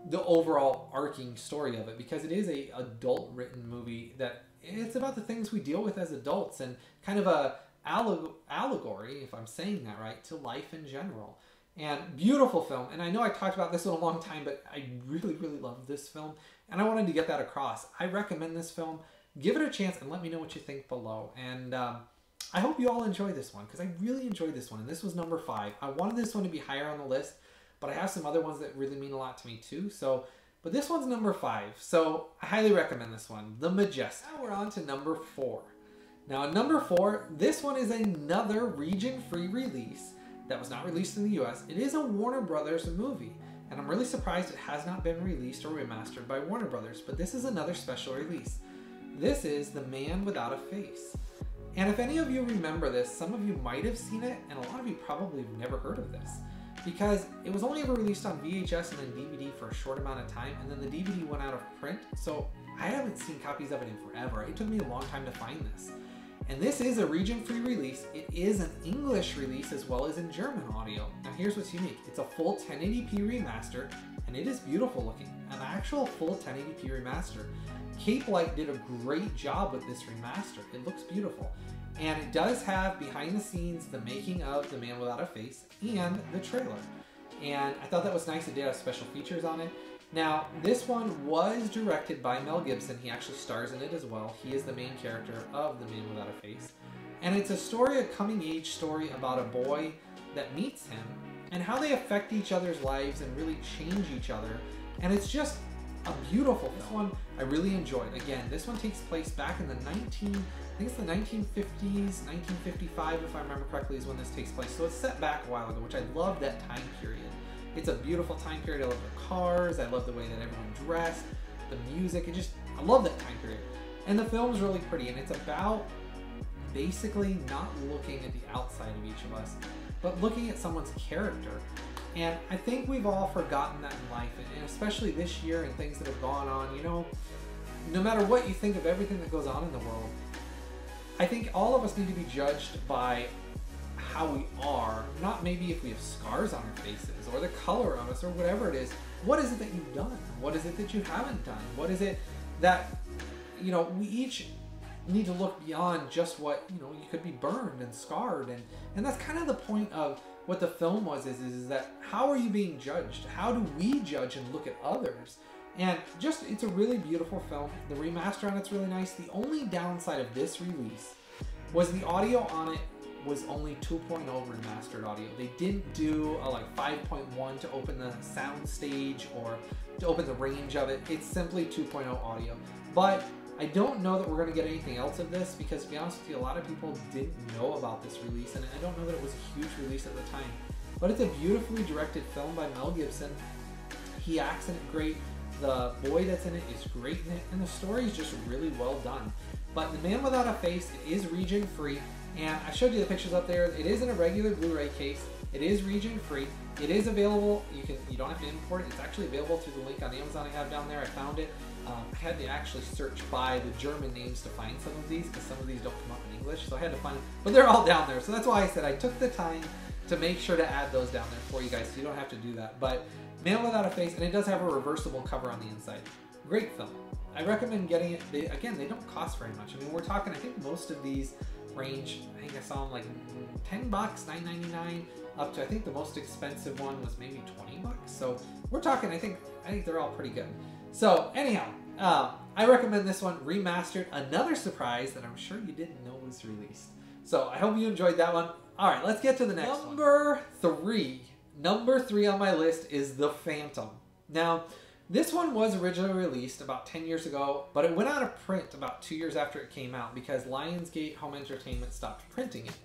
the overall arcing story of it, because it is a adult written movie that it's about the things we deal with as adults, and kind of a allegory, if I'm saying that right, to life in general. And beautiful film. And I know I talked about this in a long time, but I really, really love this film, and I wanted to get that across. I recommend this film. Give it a chance and let me know what you think below. And I hope you all enjoy this one, because I really enjoyed this one. And this was number 5. I wanted this one to be higher on the list, but I have some other ones that really mean a lot to me too. So, but this one's number 5. So I highly recommend this one, The Majestic. Now we're on to number 4. Now at number 4, this one is another region-free release that was not released in the US. It is a Warner Brothers movie, and I'm really surprised it has not been released or remastered by Warner Brothers, but this is another special release. This is The Man Without a Face. And if any of you remember this, some of you might have seen it, and a lot of you probably have never heard of this, because it was only ever released on VHS and then DVD for a short amount of time, and then the DVD went out of print, so I haven't seen copies of it in forever. It took me a long time to find this. And this is a region-free release. It is an English release as well as in German audio. Now here's what's unique. It's a full 1080p remaster, and it is beautiful looking. An actual full 1080p remaster. Cape Light did a great job with this remaster. It looks beautiful. And it does have behind the scenes the making of The Man Without a Face and the trailer. And I thought that was nice. It did have special features on it. Now, this one was directed by Mel Gibson. He actually stars in it as well. He is the main character of The Man Without a Face. And it's a story, a coming-age story about a boy that meets him and how they affect each other's lives and really change each other. And it's just a beautiful film. This one I really enjoyed. Again, this one takes place back in the I think it's the 1950s, 1955 if I remember correctly is when this takes place. So it's set back a while ago, which I love that time period. It's a beautiful time period. I love the cars. I love the way that everyone dressed, the music. I love that time period. And the film's really pretty, and it's about basically not looking at the outside of each of us, but looking at someone's character. And I think we've all forgotten that in life, and especially this year and things that have gone on. You know, no matter what you think of everything that goes on in the world, I think all of us need to be judged by how we are, not maybe if we have scars on our faces or the color of us or whatever it is. What is it that you've done? What is it that you haven't done? What is it that, you know, we each need to look beyond just what, you know, you could be burned and scarred, and that's kind of the point of what the film was, is that how are you being judged? How do we judge and look at others? And just, it's a really beautiful film. The remaster on it's really nice. The only downside of this release was the audio on it was only 2.0 remastered audio. They didn't do a like 5.1 to open the sound stage or to open the range of it. It's simply 2.0 audio. But I don't know that we're going to get anything else of this, because to be honest with you, a lot of people didn't know about this release, and I don't know that it was a huge release at the time. But it's a beautifully directed film by Mel Gibson. He acts in it great. The boy that's in it is great in it, and the story is just really well done. But The Man Without a Face, it is region free, and I showed you the pictures up there. It is in a regular Blu-ray case. It is region free. It is available. You don't have to import it. It's actually available through the link on Amazon I have down there. I found it. I had to actually search by the German names to find some of these, because some of these don't come up in English, so I had to find them. But they're all down there, so that's why I said I took the time to make sure to add those down there for you guys, so you don't have to do that. But Man Without a Face, and it does have a reversible cover on the inside. Great film. I recommend getting it. They don't cost very much. I mean, we're talking, I think most of these range, I think I saw them like $10, $9.99, up to, I think the most expensive one was maybe $20. So we're talking, I think they're all pretty good. So anyhow, I recommend this one remastered. Another surprise that I'm sure you didn't know was released. So I hope you enjoyed that one. All right, let's get to the next one. Number three on my list is The Phantom. Now, this one was originally released about 10 years ago, but it went out of print about 2 years after it came out because Lionsgate Home Entertainment stopped printing it.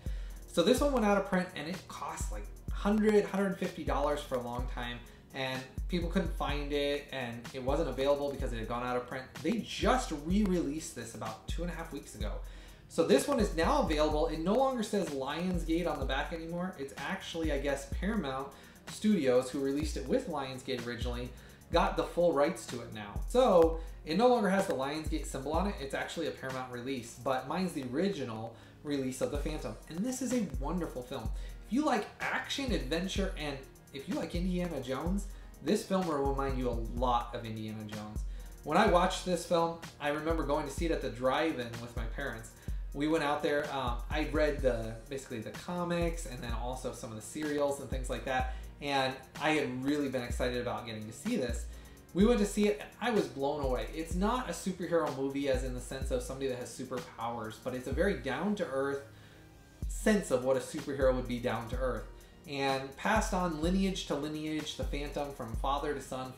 So this one went out of print, and it cost like $100, $150 for a long time, and people couldn't find it, and it wasn't available because it had gone out of print. They just re-released this about 2.5 weeks ago. So this one is now available. It no longer says Lionsgate on the back anymore. It's actually, I guess, Paramount Studios, who released it with Lionsgate originally, got the full rights to it now. So it no longer has the Lionsgate symbol on it. It's actually a Paramount release, but mine's the original release of The Phantom. And this is a wonderful film. If you like action, adventure, and if you like Indiana Jones, this film will remind you a lot of Indiana Jones. When I watched this film, I remember going to see it at the drive-in with my parents. We went out there, I read basically the comics and then also some of the serials and things like that. And I had really been excited about getting to see this. We went to see it, and I was blown away. It's not a superhero movie as in the sense of somebody that has superpowers, but it's a very down-to-earth sense of what a superhero would be down to earth. And passed on lineage to lineage, the Phantom, from father to son,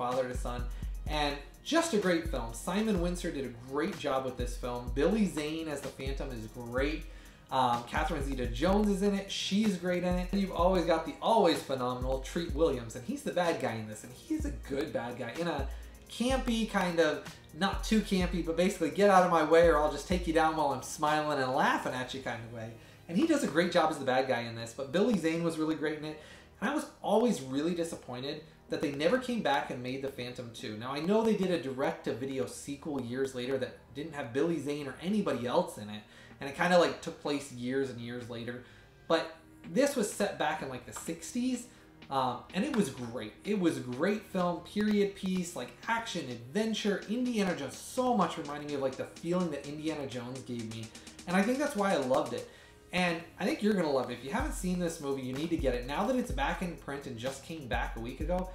and just a great film. Simon Windsor did a great job with this film. Billy Zane as the Phantom is great. Catherine Zeta-Jones is in it. She's great in it. And you've always got the always phenomenal Treat Williams, and he's the bad guy in this, and he's a good bad guy in a campy kind of, not too campy, but basically get out of my way or I'll just take you down while I'm smiling and laughing at you kind of way. And he does a great job as the bad guy in this, but Billy Zane was really great in it. And I was always really disappointed that they never came back and made The Phantom 2. Now, I know they did a direct-to-video sequel years later that didn't have Billy Zane or anybody else in it, and it kind of like took place years and years later. But this was set back in like the 60s, and it was great. It was a great film, period piece, like action, adventure, Indiana Jones, so much reminding me of like the feeling that Indiana Jones gave me. And I think that's why I loved it. And I think you're going to love it. If you haven't seen this movie, you need to get it. Now that it's back in print and just came back a week ago,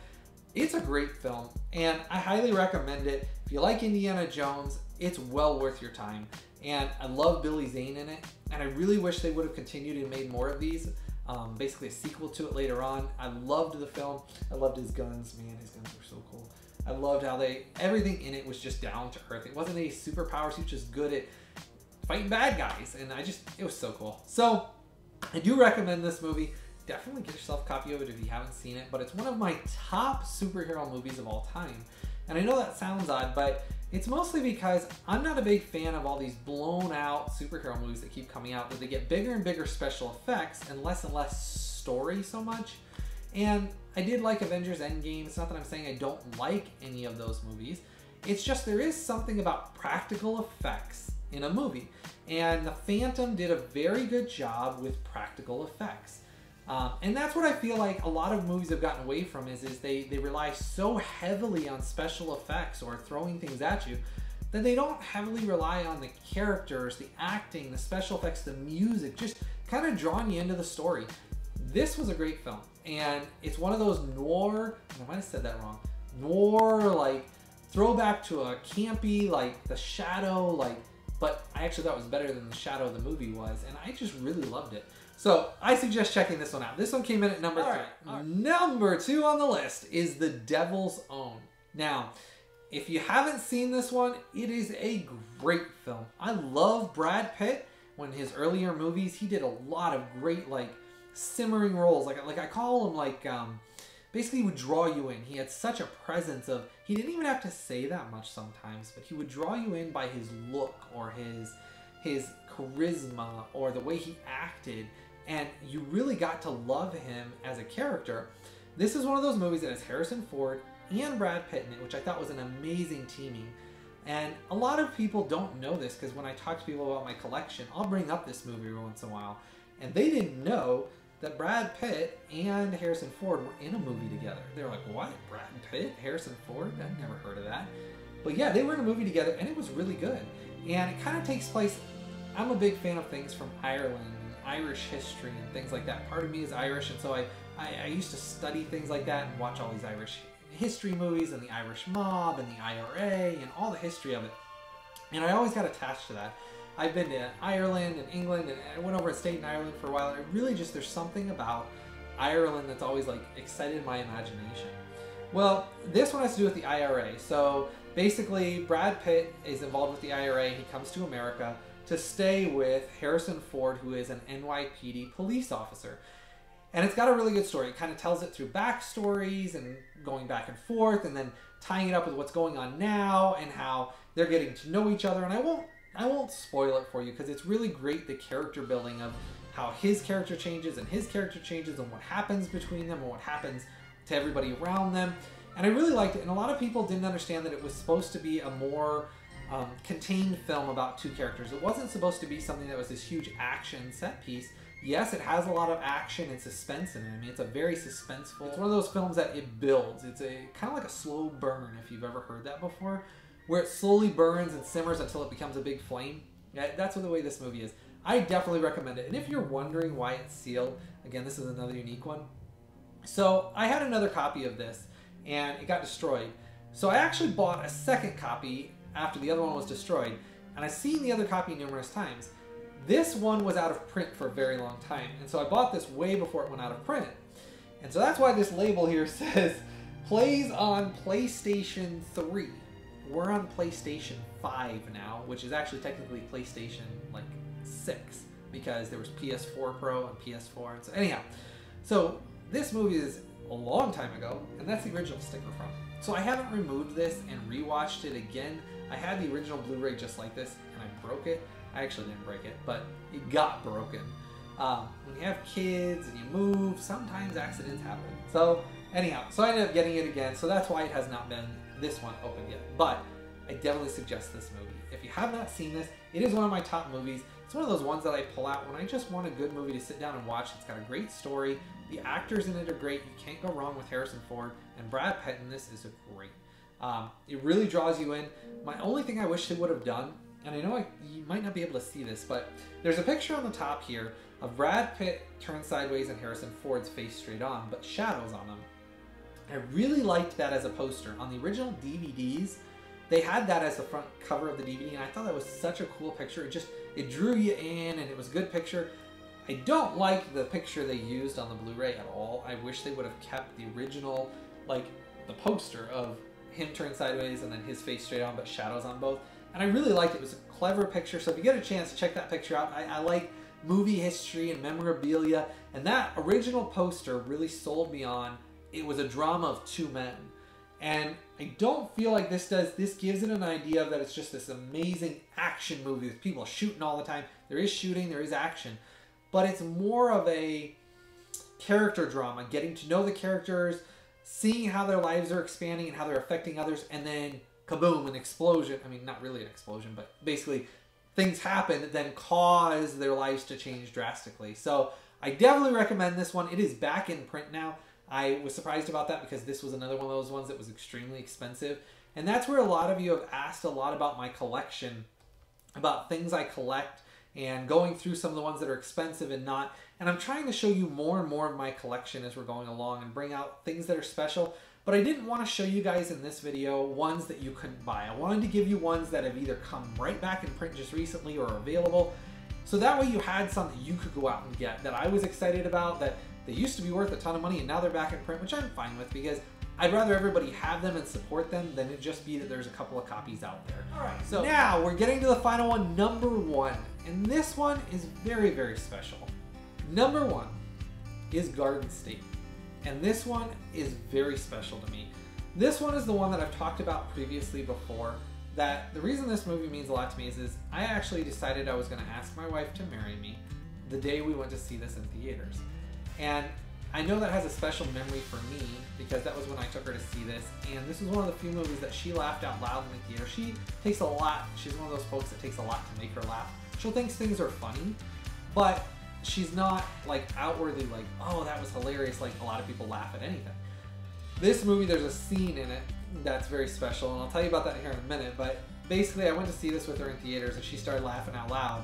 it's a great film, and I highly recommend it. If you like Indiana Jones, it's well worth your time. And I love Billy Zane in it, and I really wish they would have continued and made more of these. Basically a sequel to it later on. I loved the film. I loved his guns. Man, his guns were so cool. I loved how everything in it was just down to earth. It wasn't a superpowers. He was just good at fighting bad guys, and it was so cool. So I do recommend this movie. Definitely get yourself a copy of it if you haven't seen it, but it's one of my top superhero movies of all time. And I know that sounds odd, but It's mostly because I'm not a big fan of all these blown out superhero movies that keep coming out, that they get bigger and bigger special effects and less story so much. And I did like Avengers Endgame. It's not that I'm saying I don't like any of those movies. It's just there is something about practical effects in a movie. And The Phantom did a very good job with practical effects. And that's what I feel like a lot of movies have gotten away from is they rely so heavily on special effects or throwing things at you that they don't heavily rely on the characters, the acting, the special effects, the music, just kind of drawing you into the story. This was a great film, and it's one of those noir, I might have said that wrong, noir, like throwback to a campy, like The Shadow, like, but I actually thought it was better than The Shadow the movie was, and I just really loved it. So I suggest checking this one out. This one came in at number 3. Right. Number 2 on the list is The Devil's Own. Now, if you haven't seen this one, it is a great film. I love Brad Pitt. When his earlier movies, he did a lot of great, like, simmering roles. Like I call him, like, basically he would draw you in. He had such a presence of, he didn't even have to say that much sometimes, but he would draw you in by his look or his charisma or the way he acted. And you really got to love him as a character. This is one of those movies that has Harrison Ford and Brad Pitt in it, which I thought was an amazing teaming. And a lot of people don't know this because when I talk to people about my collection, I'll bring up this movie every once in a while. And they didn't know that Brad Pitt and Harrison Ford were in a movie together. They were like, what? Brad Pitt? Harrison Ford? I've never heard of that. But yeah, they were in a movie together and it was really good. And it kind of takes place, I'm a big fan of things from Ireland, Irish history and things like that. Part of me is Irish, and so I used to study things like that and watch all these Irish history movies and the Irish mob and the IRA and all the history of it. And I always got attached to that. I've been to Ireland and England, and I went over and stayed in Ireland for a while, and it really just, there's something about Ireland that's always like excited my imagination. Well, this one has to do with the IRA. So basically, Brad Pitt is involved with the IRA. He comes to America to stay with Harrison Ford, who is an NYPD police officer. And it's got a really good story. It kind of tells it through backstories and going back and forth and then tying it up with what's going on now and how they're getting to know each other. And I won't spoil it for you because it's really great, the character building of how his character changes and his character changes and what happens between them and what happens to everybody around them. And I really liked it. And a lot of people didn't understand that it was supposed to be a more contained film about two characters. It wasn't supposed to be something that was this huge action set piece. Yes, it has a lot of action and suspense in it. I mean, it's a very suspenseful. It's one of those films that it builds. It's a kind of like a slow burn, if you've ever heard that before, where it slowly burns and simmers until it becomes a big flame. Yeah, that's what the way this movie is. I definitely recommend it. And if you're wondering why it's sealed, again, this is another unique one. So I had another copy of this, and it got destroyed. So I actually bought a second copy after the other one was destroyed, and I've seen the other copy numerous times. This one was out of print for a very long time, and so I bought this way before it went out of print. And so that's why this label here says, plays on PlayStation 3. We're on PlayStation 5 now, which is actually technically PlayStation like 6, because there was PS4 Pro and PS4. And so anyhow, so this movie is a long time ago, and that's the original sticker from it. So I haven't removed this and rewatched it again. I had the original Blu-ray just like this, and I broke it. I actually didn't break it, but it got broken. When you have kids and you move, sometimes accidents happen. So anyhow, so I ended up getting it again, so that's why it has not been, this one, opened yet. But I definitely suggest this movie. If you have not seen this, it is one of my top movies. It's one of those ones that I pull out when I just want a good movie to sit down and watch. It's got a great story. The actors in it are great. You can't go wrong with Harrison Ford. And Brad Pitt in this is great. It really draws you in. My only thing I wish they would have done, and I know you might not be able to see this, but there's a picture on the top here of Brad Pitt turned sideways and Harrison Ford's face straight on, but shadows on them. I really liked that as a poster. On the original DVDs, they had that as the front cover of the DVD, and I thought that was such a cool picture. It drew you in, and it was a good picture. I don't like the picture they used on the Blu-ray at all. I wish they would have kept the original, like the poster of him turned sideways and then his face straight on, but shadows on both. And I really liked it. It was a clever picture. So if you get a chance, check that picture out. I like movie history and memorabilia, and that original poster really sold me on. It was a drama of two men. And I don't feel like this gives it an idea that it's just this amazing action movie with people shooting all the time. There is shooting, there is action, but it's more of a character drama, getting to know the characters, seeing how their lives are expanding and how they're affecting others, and then kaboom, an explosion. I mean, not really an explosion, but basically things happen that then cause their lives to change drastically. So I definitely recommend this one. It is back in print now. I was surprised about that because this was another one of those ones that was extremely expensive. And that's where a lot of you have asked a lot about my collection, about things I collect, and going through some of the ones that are expensive and not. And I'm trying to show you more and more of my collection as we're going along and bring out things that are special. But I didn't want to show you guys in this video ones that you couldn't buy. I wanted to give you ones that have either come right back in print just recently or are available. So that way you had something you could go out and get that I was excited about, that they used to be worth a ton of money and now they're back in print, which I'm fine with because I'd rather everybody have them and support them than it just be that there's a couple of copies out there. All right, so now we're getting to the final one, number one. And this one is very, very special. Number one is Garden State. And this one is very special to me. This one is the one that I've talked about previously before, that the reason this movie means a lot to me is I actually decided I was going to ask my wife to marry me the day we went to see this in theaters. And I know that has a special memory for me because that was when I took her to see this. And this was one of the few movies that she laughed out loud in the theater. She takes a lot. She's one of those folks that takes a lot to make her laugh. She'll think things are funny, but she's not like outwardly like, oh, that was hilarious, like a lot of people laugh at anything. This movie, there's a scene in it that's very special, and I'll tell you about that here in a minute, but basically I went to see this with her in theaters and she started laughing out loud.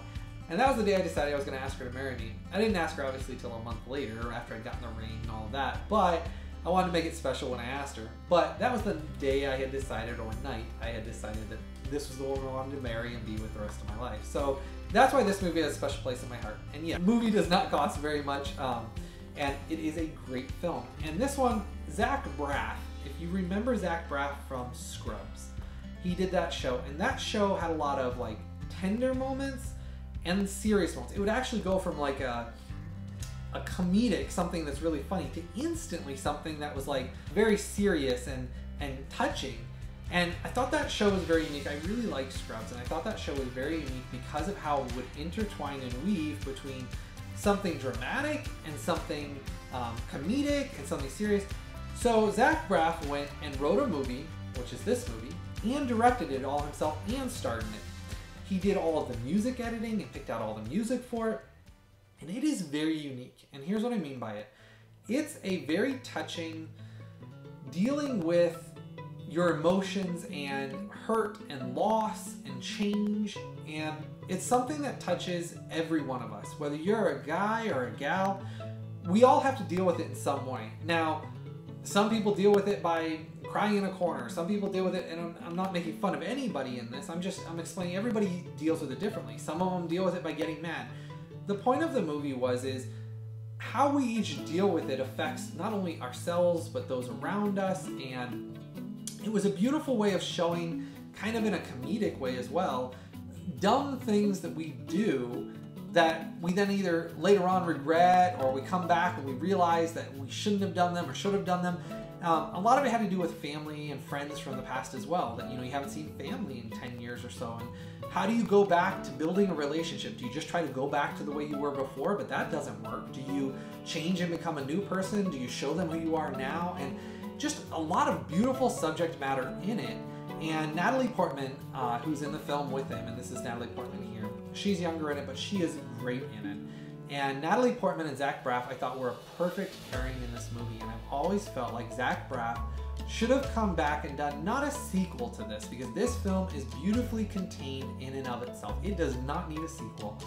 And that was the day I decided I was going to ask her to marry me. I didn't ask her obviously till a month later after I'd gotten the ring and all of that, but I wanted to make it special when I asked her. But that was the day I had decided, or night I had decided that this was the woman I wanted to marry and be with the rest of my life. So that's why this movie has a special place in my heart. And yeah, the movie does not cost very much, and it is a great film. And this one, Zach Braff, if you remember Zach Braff from Scrubs, he did that show, and that show had a lot of like tender moments and serious moments. It would actually go from like a comedic, something that's really funny, to instantly something that was like very serious and touching. And I thought that show was very unique. I really liked Scrubs, and I thought that show was very unique because of how it would intertwine and weave between something dramatic and something comedic and something serious. So Zach Braff went and wrote a movie, which is this movie, and directed it all himself and starred in it. He did all of the music editing and picked out all the music for it, and it is very unique. And here's what I mean by it. It's a very touching, dealing with your emotions and hurt and loss and change, and it's something that touches every one of us. Whether you're a guy or a gal, we all have to deal with it in some way. Now, some people deal with it by crying in a corner. Some people deal with it, and I'm not making fun of anybody in this. I'm explaining everybody deals with it differently. Some of them deal with it by getting mad. The point of the movie is how we each deal with it affects not only ourselves, but those around us. And it was a beautiful way of showing, kind of in a comedic way as well, dumb things that we do that we then either later on regret, or we come back and we realize that we shouldn't have done them or should have done them. A lot of it had to do with family and friends from the past as well, that you haven't seen family in 10 years or so. And how do you go back to building a relationship? Do you just try to go back to the way you were before, but that doesn't work? Do you change and become a new person? Do you show them who you are now? And just a lot of beautiful subject matter in it. And Natalie Portman, who's in the film with him, and this is Natalie Portman here, she's younger in it, but she is great in it. And Natalie Portman and Zach Braff, I thought, were a perfect pairing in this movie, and I've always felt like Zach Braff should have come back and done not a sequel to this, because this film is beautifully contained in and of itself. It does not need a sequel.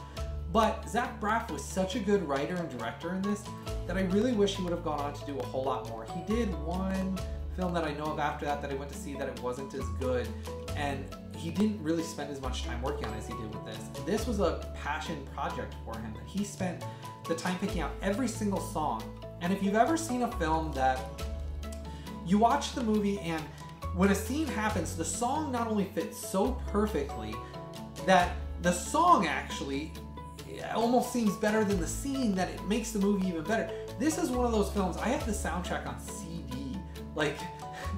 But Zach Braff was such a good writer and director in this that I really wish he would have gone on to do a whole lot more. He did one film that I know of after that I went to see that it wasn't as good, and he didn't really spend as much time working on it as he did with this. This was a passion project for him. He spent the time picking out every single song. And if you've ever seen a film that you watch the movie and when a scene happens, the song not only fits so perfectly that the song actually almost seems better than the scene, that it makes the movie even better. This is one of those films, I have the soundtrack on CD. Like,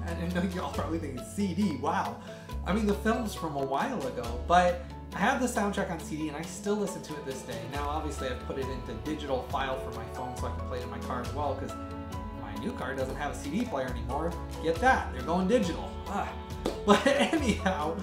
I know y'all probably think it's CD, wow. I mean, the film's from a while ago, but I have the soundtrack on CD and I still listen to it this day. Now, obviously, I've put it into digital file for my phone so I can play it in my car as well, because my new car doesn't have a CD player anymore. Get that, they're going digital. But anyhow,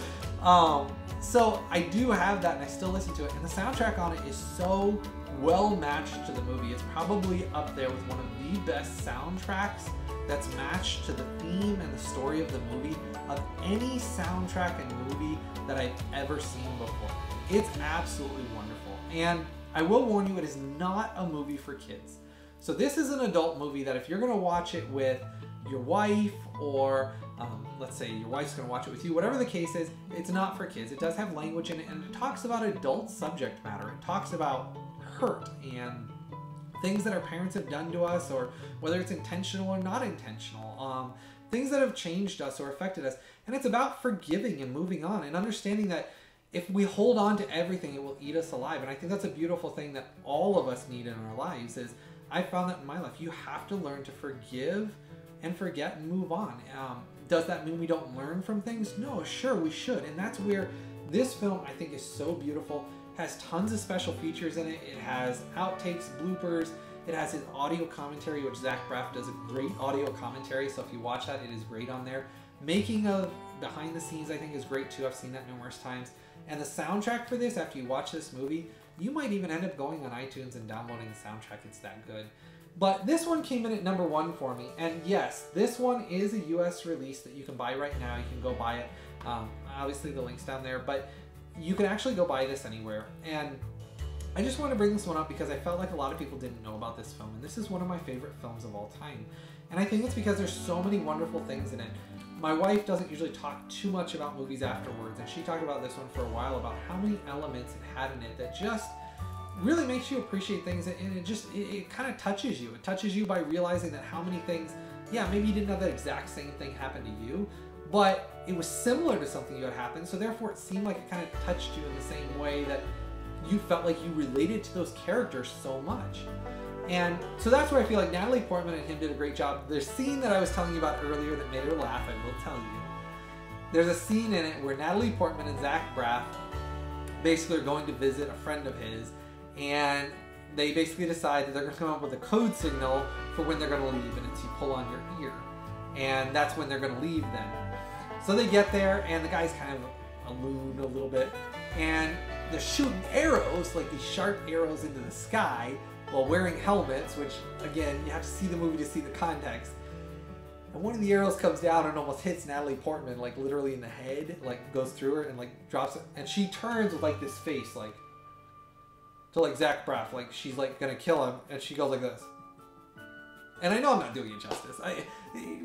so I do have that and I still listen to it, and the soundtrack on it is so well matched to the movie. It's probably up there with one of the best soundtracks that's matched to the theme and the story of the movie of any soundtrack and movie that I've ever seen before. It's absolutely wonderful. And I will warn you, it is not a movie for kids. So this is an adult movie that if you're gonna watch it with your wife, or let's say your wife's gonna watch it with you, whatever the case is, it's not for kids. It does have language in it, and it talks about adult subject matter. It talks about hurt and things that our parents have done to us, or whether it's intentional or not intentional, things that have changed us or affected us. And it's about forgiving and moving on and understanding that if we hold on to everything, it will eat us alive. And I think that's a beautiful thing that all of us need in our lives. Is I found that in my life, you have to learn to forgive and forget and move on. Does that mean we don't learn from things? No, sure, we should. And that's where this film, I think, is so beautiful. Has tons of special features in it. It has outtakes, bloopers. It has his audio commentary, which Zach Braff does a great audio commentary. So if you watch that, it is great on there. Making of behind the scenes, I think, is great too. I've seen that numerous times. And the soundtrack for this, after you watch this movie, you might even end up going on iTunes and downloading the soundtrack. It's that good. But this one came in at number 1 for me. And yes, this one is a US release that you can buy right now. You can go buy it. Obviously, the link's down there. But you can actually go buy this anywhere. And I just want to bring this one up because I felt like a lot of people didn't know about this film. And this is one of my favorite films of all time. And I think it's because there's so many wonderful things in it. My wife doesn't usually talk too much about movies afterwards, and she talked about this one for a while, about how many elements it had in it that just really makes you appreciate things, and it kind of touches you. It touches you by realizing that how many things, yeah, maybe you didn't have that exact same thing happen to you, but it was similar to something you had happened, so therefore it seemed like it kind of touched you in the same way that you felt like you related to those characters so much. And so that's where I feel like Natalie Portman and him did a great job. The scene that I was telling you about earlier that made her laugh, I will tell you. There's a scene in it where Natalie Portman and Zach Braff basically are going to visit a friend of his, and they basically decide that they're going to come up with a code signal for when they're going to leave, and it's you pull on your ear. And that's when they're going to leave then. So they get there, and the guy's kind of a loon a little bit, and they're shooting arrows, like these sharp arrows into the sky, while wearing helmets, which, again, you have to see the movie to see the context. And one of the arrows comes down and almost hits Natalie Portman, like literally in the head, like goes through her and like drops it. And she turns with like this face, like, to like Zach Braff, like she's like gonna kill him, and she goes like this. And I know I'm not doing it justice.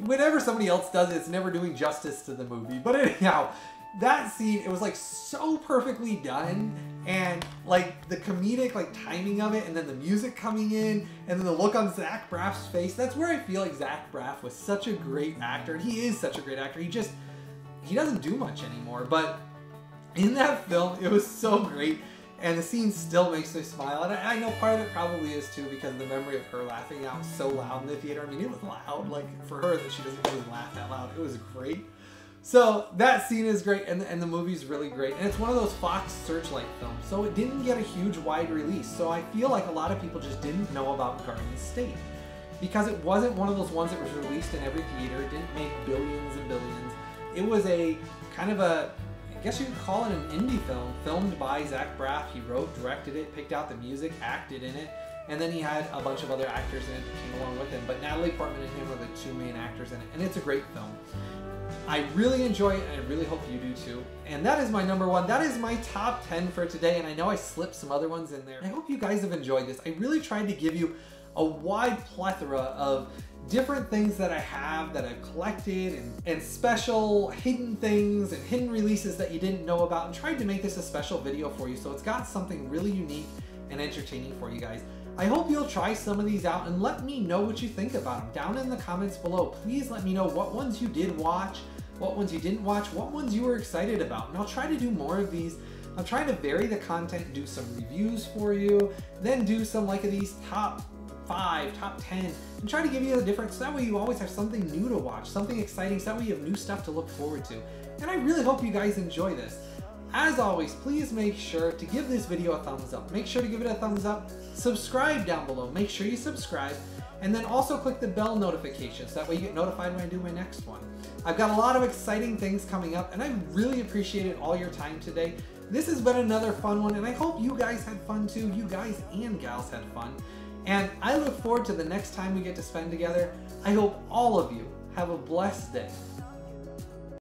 Whenever somebody else does it, it's never doing justice to the movie. But anyhow, that scene, it was like so perfectly done, and like the comedic like timing of it, and then the music coming in, and then the look on Zach Braff's face. That's where I feel like Zach Braff was such a great actor, and he is such a great actor. He doesn't do much anymore, but in that film, it was so great, and the scene still makes me smile. And I know part of it probably is too because of the memory of her laughing out so loud in the theater. I mean, it was loud, like for her that she doesn't really laugh that loud. It was great. So that scene is great, and the movie's really great. And it's one of those Fox Searchlight films, so it didn't get a huge wide release. So I feel like a lot of people just didn't know about Garden State because it wasn't one of those ones that was released in every theater. It didn't make billions and billions. It was a kind of a, I guess you could call it an indie film, filmed by Zach Braff. He wrote, directed it, picked out the music, acted in it, and then he had a bunch of other actors in it that came along with him. But Natalie Portman and him were the two main actors in it, and it's a great film. I really enjoy it, and I really hope you do too. And that is my number 1. That is my top 10 for today, and I know I slipped some other ones in there. I hope you guys have enjoyed this. I really tried to give you a wide plethora of different things that I have that I've collected, and special hidden things and hidden releases that you didn't know about, and tried to make this a special video for you so it's got something really unique and entertaining for you guys. I hope you'll try some of these out and let me know what you think about them down in the comments below. Please let me know what ones you did watch, what ones you didn't watch, what ones you were excited about, and I'll try to do more of these. I'm trying to vary the content, do some reviews for you, then do some like of these top top 5, top 10, and try to give you a different, so that way you always have something new to watch, something exciting, so that way you have new stuff to look forward to. And I really hope you guys enjoy this. As always, please make sure to give this video a thumbs up. Make sure to give it a thumbs up. Subscribe down below. Make sure you subscribe. And then also click the bell notifications. That way you get notified when I do my next one. I've got a lot of exciting things coming up, and I really appreciated all your time today. This has been another fun one, and I hope you guys had fun too. You guys and gals had fun. And I look forward to the next time we get to spend together. I hope all of you have a blessed day.